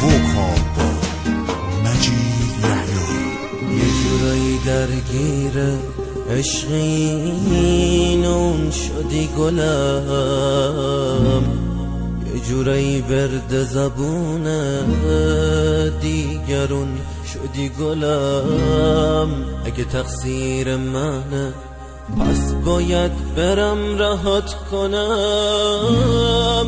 ووکام با مجید یحیی. یه جورایی درگیر عشقینون شدی گلم، یه جورایی ورد زبون دیگرون شدی گلم. اگه تقصیر منه پس باید برم رهات کنم،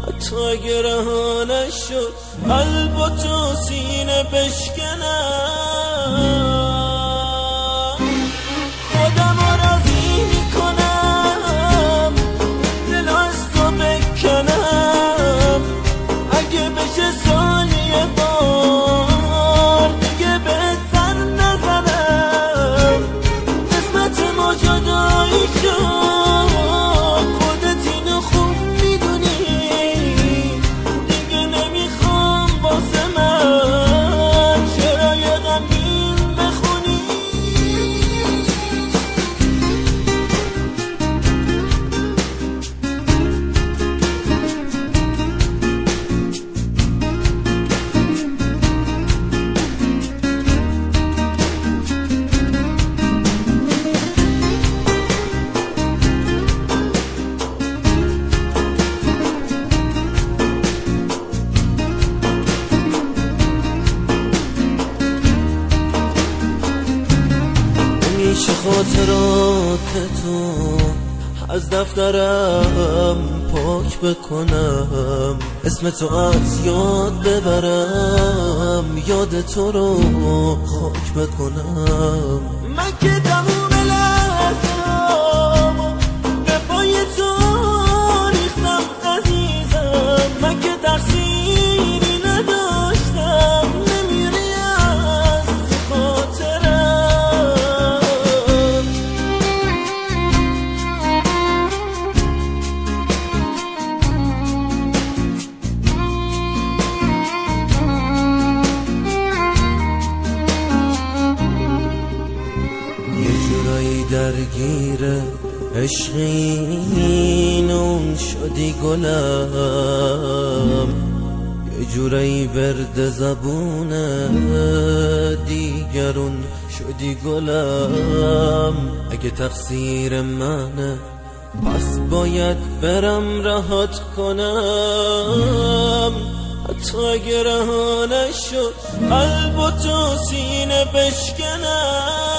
حتی اگه رها نشد قلب و تو سینه بشکنم. خودم راضی میکنم دل از تو بکنم، اگه بشه ثانیه بار دیگه بهت سر نزنم. قسمت ما جدایی شد، خودت اینو خوب میدونی، دیگه نمیخوام واسه من شعرهای غمگین بخونی. میشه خاطرات تو از دفترم پاک بکنم، اسم تو از یاد ببرم، یاد تو رو خاک بکنم. من که تموم لحظه‌ام به پای تو ریختم عزیزم، من که تقصیری نداشتم، نمیری از خاطرم. یه جورایی درگیر عشقینون شدی گلم، یه جورایی ورد زبون دیگرون شدی گلم. اگه تقصیر منه پس باید برم رهات کنم، حتی اگه رها نشد قلب و تو سینه بشکنم.